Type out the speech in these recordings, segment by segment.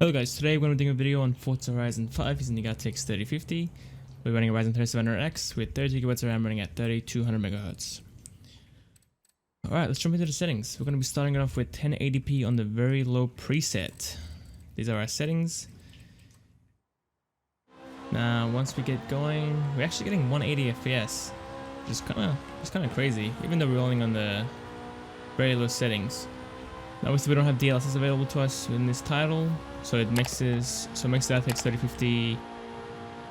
Hello guys, today we're going to be doing a video on FORZA Ryzen 5 using the RTX 3050. We're running a Ryzen 3700X with 30GB of RAM running at 3200 MHz. Alright, let's jump into the settings. We're going to be starting it off with 1080p on the very low preset. These are our settings. Now, once we get going, we're actually getting 180 FPS, which is kind of crazy, even though we're rolling on the very low settings. Now, obviously, we don't have DLSS available to us in this title, so it makes the RTX 3050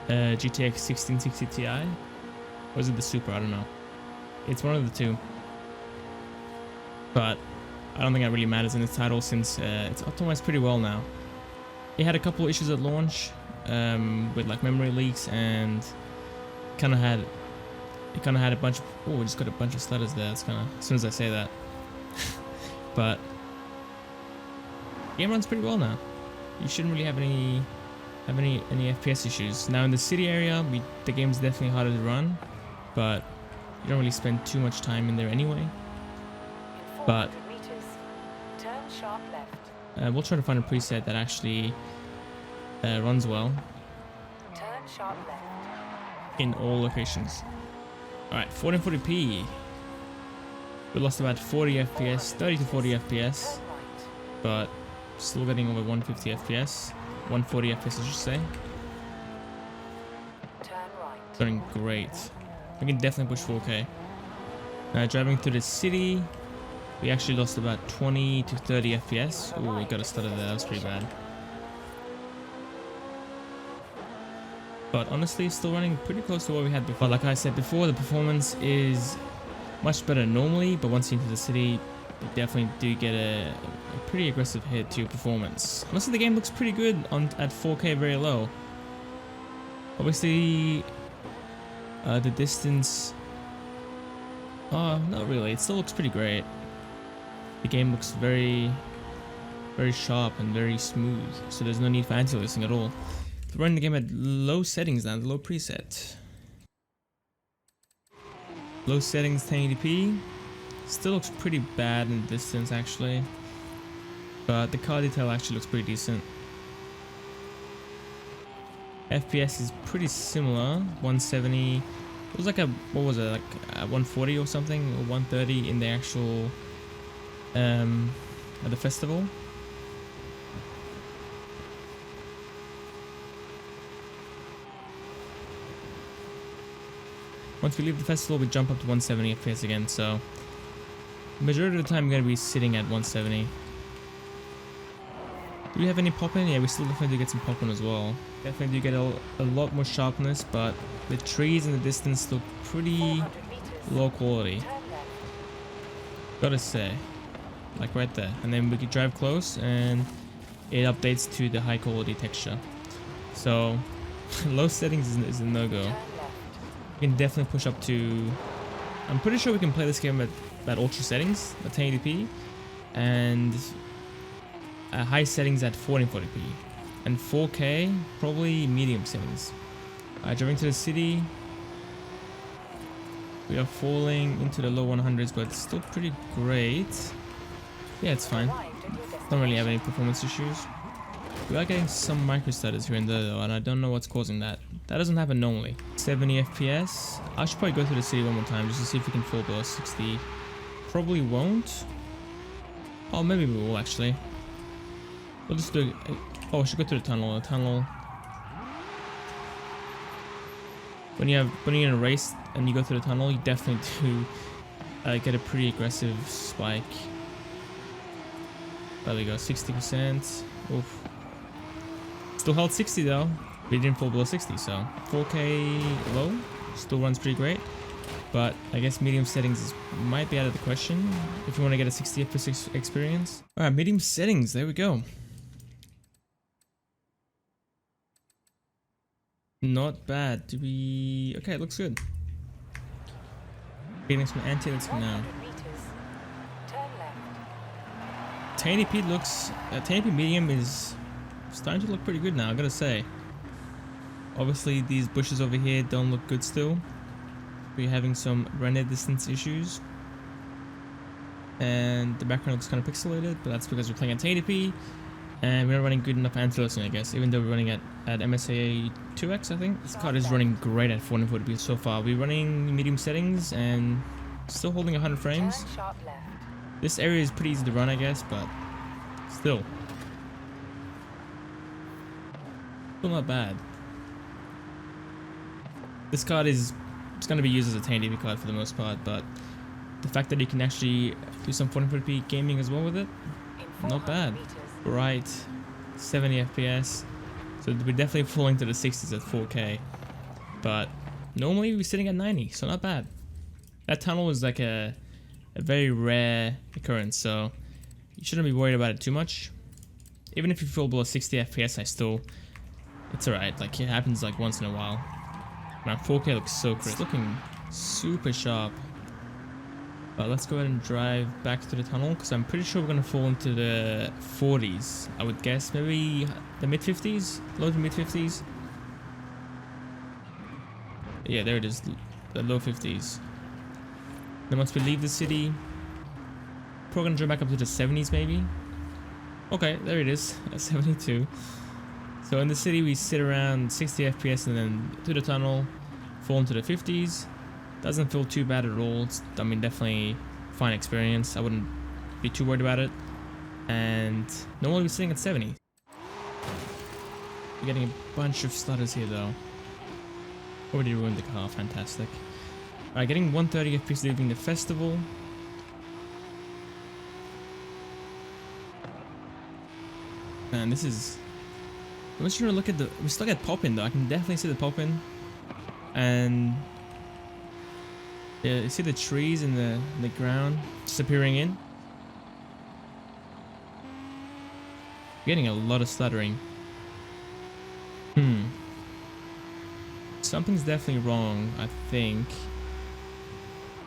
GTX 1660 Ti. Or is it the Super? I don't know. It's one of the two. But I don't think that really matters in this title since it's optimized pretty well now. It had a couple of issues at launch with like memory leaks, and it kind of had a bunch of, oh, we just got a bunch of stutters there. It's kind of, as soon as I say that. But game runs pretty well now. You shouldn't really have any FPS issues. Now in the city area, the game's definitely harder to run, but you don't really spend too much time in there anyway. But we'll try to find a preset that actually runs well in all locations. Alright, 1440p. We lost about 40 FPS, 30 to 40 FPS, but still getting over 150 FPS, 140 FPS I should say. Running great. We can definitely push 4K. Now driving through the city, we actually lost about 20 to 30 FPS. Oh, we got a stutter there, that was pretty bad. But honestly, still running pretty close to what we had before. Like I said before, the performance is much better normally, but once you enter the city, you definitely do get a pretty aggressive hit to your performance. Honestly, the game looks pretty good at 4K very low. Obviously, the distance, not really. It still looks pretty great. The game looks very sharp and very smooth, so there's no need for anti-aliasing at all. We're running the game at low settings now, low preset. Low settings 1080p. Still looks pretty bad in the distance actually, but the car detail actually looks pretty decent. FPS is pretty similar, 170. It was like a, what was it, like a 140 or something, or 130 in the actual at the festival. Once we leave the festival, we jump up to 170 FPS again, so majority of the time we're going to be sitting at 170. Do we have any pop-in? Yeah, we still definitely do get some pop-in as well. Definitely do get a lot more sharpness, but the trees in the distance look pretty low quality. Gotta say. Like right there. And then we can drive close and it updates to the high quality texture. So low settings is a no-go. We can definitely push up to, I'm pretty sure we can play this game at ultra settings at 1080p and high settings at 1440p, and 4K probably medium settings. Driving to the city, we are falling into the low 100s, but it's still pretty great. Yeah, it's fine. Don't really have any performance issues. We are getting some micro stutters here and there though, and I don't know what's causing that. That doesn't happen normally. 70 FPS. I should probably go through the city one more time just to see if we can fall below 60. Probably won't. Oh, maybe we will actually. We'll just do. Oh, I should go through the tunnel. The tunnel. When you're in a race and you go through the tunnel, you definitely do get a pretty aggressive spike. There we go, 60%. Oof. Still held 60 though. We didn't fall below 60, so 4K low still runs pretty great. But I guess medium settings might be out of the question if you want to get a 60 FPS experience. Alright, medium settings, there we go. Not bad. Do we... okay, it looks good. Getting some anti-aliasing now. 1080p looks... 1080p medium is starting to look pretty good now, I gotta say. Obviously these bushes over here don't look good still. We're having some render distance issues. And the background looks kind of pixelated, but that's because we're playing at 1080p. And we're not running good enough anti-aliasing, I guess, even though we're running at MSI 2X, I think. This card is running great at 1440p so far. We're running medium settings and still holding 100 frames. This area is pretty easy to run, I guess, but still not bad. This card is going to be used as a 1080p card for the most part, but the fact that you can actually do some 1440p gaming as well with it, not bad. Right, 70 FPS, so we're definitely falling to the 60s at 4K, but normally we're sitting at 90, so not bad. That tunnel is like a very rare occurrence, so you shouldn't be worried about it too much. Even if you fall below 60 FPS, it's alright, like it happens like once in a while. Man, 4K looks so crisp. It's looking super sharp. But let's go ahead and drive back to the tunnel, because I'm pretty sure we're going to fall into the 40s, I would guess. Maybe the mid-50s? Low to mid-50s? Yeah, there it is. The low 50s. Then once we leave the city, probably going to jump back up to the 70s maybe? Okay, there it is. 72. So in the city we sit around 60 FPS and then to the tunnel, fall into the 50s. Doesn't feel too bad at all. It's, I mean, definitely fine experience. I wouldn't be too worried about it. And normally we're sitting at 70. We're getting a bunch of stutters here though. Already ruined the car, fantastic. Alright, getting 130 FPS leaving the festival. Man, this is... I'm just trying to look at the... We still get pop-in though. I can definitely see the pop-in. And... yeah, you see the trees in the ground disappearing in? Getting a lot of stuttering. Something's definitely wrong, I think.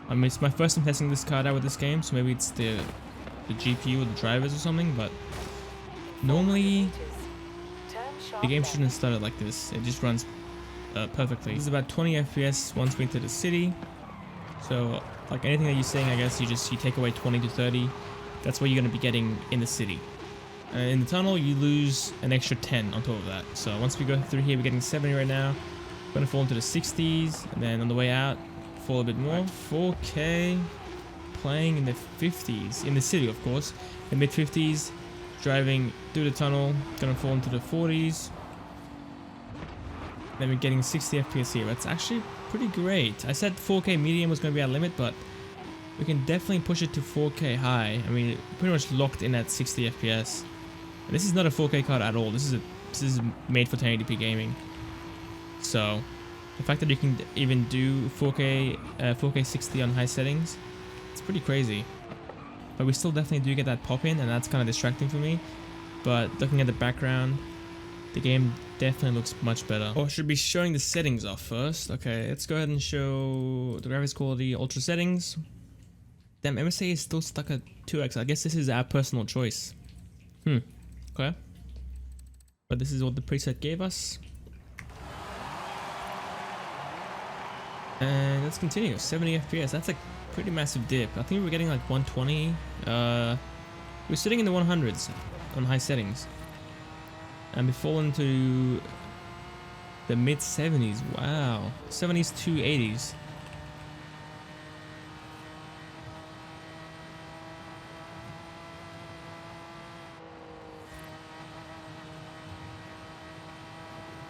I mean, it's my first time testing this card out with this game, so maybe it's the GPU or the drivers or something, but normally the game shouldn't stutter like this. It just runs perfectly. This is about 20 FPS once we enter the city. So, like anything that you're saying, I guess you take away 20 to 30. That's what you're going to be getting in the city. In the tunnel, you lose an extra 10 on top of that. So once we go through here, we're getting 70 right now. We're going to fall into the 60s, and then on the way out, fall a bit more. 4K, playing in the 50s, in the city, of course. The mid 50s, driving through the tunnel, going to fall into the 40s. Then we're getting 60 FPS here. That's actually pretty great. I said 4K medium was going to be our limit, but we can definitely push it to 4K high. I mean, pretty much locked in at 60 FPS. And this is not a 4K card at all. This is made for 1080p gaming. So the fact that you can even do 4K 60 on high settings, it's pretty crazy. But we still definitely do get that pop in, and that's kind of distracting for me. But looking at the background, the game definitely looks much better. Oh, I should be showing the settings off first. Okay, let's go ahead and show the graphics quality ultra settings. Damn, MSI is still stuck at 2x. I guess this is our personal choice. Okay. But this is what the preset gave us. And let's continue. 70 FPS. That's a pretty massive dip. I think we were getting like 120. We're sitting in the 100s on high settings. And we fall into the mid 70s. Wow. 70s to 80s.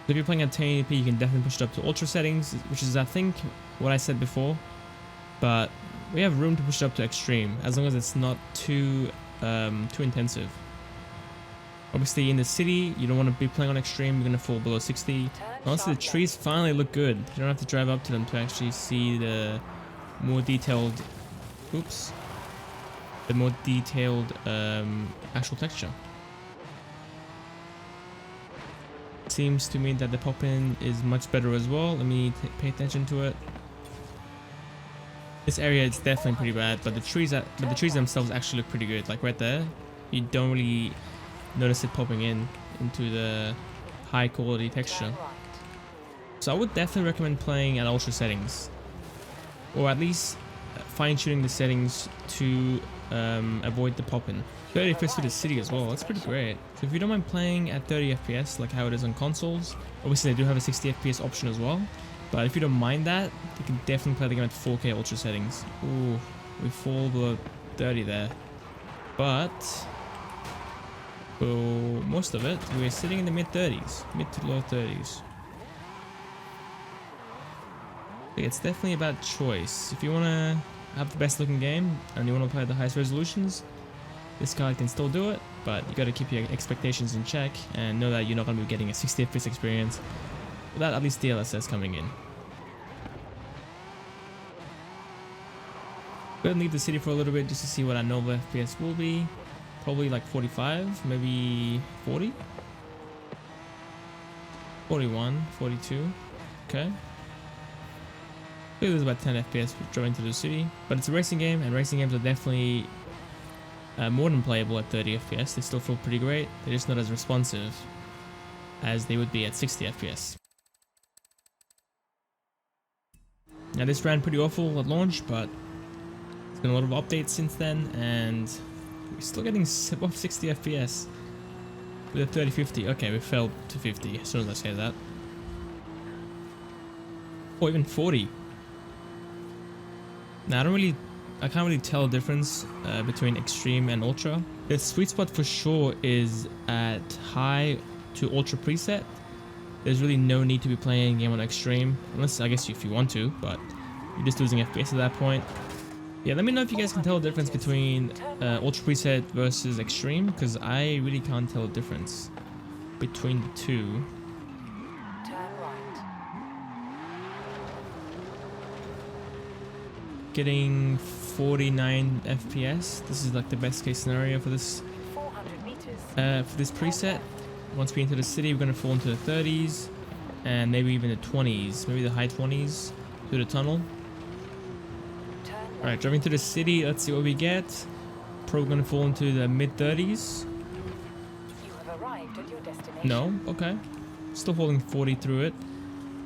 If you're playing at 1080p, you can definitely push it up to ultra settings, which is, I think, what I said before. But we have room to push it up to extreme, as long as it's not too intensive. Obviously, in the city, you don't want to be playing on extreme. You're going to fall below 60. Honestly, the trees finally look good. You don't have to drive up to them to actually see the more detailed... Oops. The more detailed actual texture. Seems to me that the pop-in is much better as well. Let me pay attention to it. This area is definitely pretty bad, but the trees themselves actually look pretty good. Like right there, you don't really notice it popping into the high quality texture. So I would definitely recommend playing at ultra settings, or at least fine-tuning the settings to avoid the pop-in. 30 FPS for the city as well, that's pretty great. So if you don't mind playing at 30 FPS like how it is on consoles, obviously they do have a 60 FPS option as well, but if you don't mind that, you can definitely play the game at 4K ultra settings. Ooh, we fall below 30 there, but for most of it, we're sitting in the mid 30s, mid to low 30s. It's definitely about choice. If you want to have the best looking game and you want to play the highest resolutions, this card can still do it, but you got to keep your expectations in check and know that you're not going to be getting a 60 FPS experience without at least DLSS coming in. Go ahead and leave the city for a little bit just to see what our normal FPS will be. Probably like 45, maybe 40, 41, 42. Okay. I think there's about 10 FPS driving through the city, but it's a racing game, and racing games are definitely more than playable at 30 FPS. They still feel pretty great. They're just not as responsive as they would be at 60 FPS. Now this ran pretty awful at launch, but there's been a lot of updates since then, and we're still getting above 60 FPS with a 3050. Okay, we fell to 50 as soon as I say that. Or even 40. Now I can't really tell the difference between extreme and ultra. The sweet spot for sure is at high to ultra preset. There's really no need to be playing a game on extreme, unless I guess if you want to, but you're just losing FPS at that point. Yeah, let me know if you guys can tell the difference between ultra preset versus extreme, because I really can't tell the difference between the two. Getting 49 FPS. This is like the best case scenario for this preset. Once we enter the city, we're going to fall into the 30s and maybe even the 20s, maybe the high 20s through the tunnel. Alright, driving through the city, let's see what we get. Probably going to fall into the mid 30s. You have arrived at your destination. No, okay. Still holding 40 through it.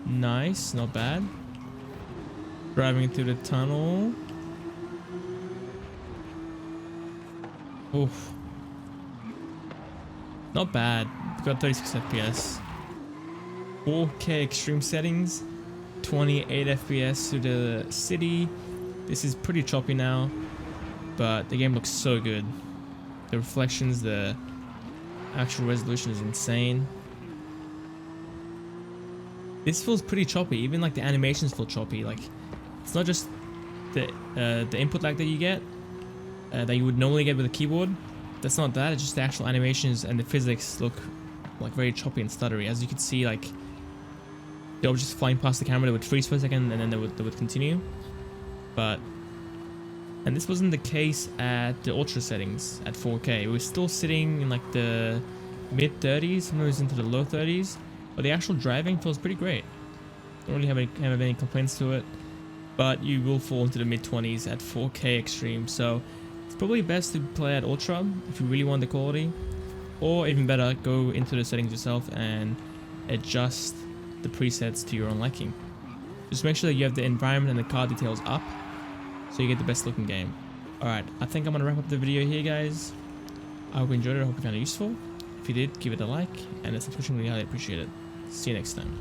Nice, not bad. Driving through the tunnel. Oof. Not bad. Got 36 FPS. 4K extreme settings. 28 FPS to the city. This is pretty choppy now, but the game looks so good. The reflections, the actual resolution is insane. This feels pretty choppy. Even like the animations feel choppy. Like, it's not just the input lag that you get that you would normally get with a keyboard. That's not that. It's just the actual animations and the physics look like very choppy and stuttery. As you can see, like the objects flying past the camera, they would freeze for a second and then they would continue. And this wasn't the case at the ultra settings at 4K. We were still sitting in like the mid 30s, sometimes into the low 30s. But the actual driving feels pretty great. Don't really have any complaints to it. But you will fall into the mid 20s at 4K extreme. So it's probably best to play at ultra if you really want the quality. Or even better, go into the settings yourself and adjust the presets to your own liking. Just make sure that you have the environment and the car details up, so you get the best looking game. Alright, I think I'm going to wrap up the video here, guys. I hope you enjoyed it. I hope you found it useful. If you did, give it a like, and a subscription would be highly appreciated. See you next time.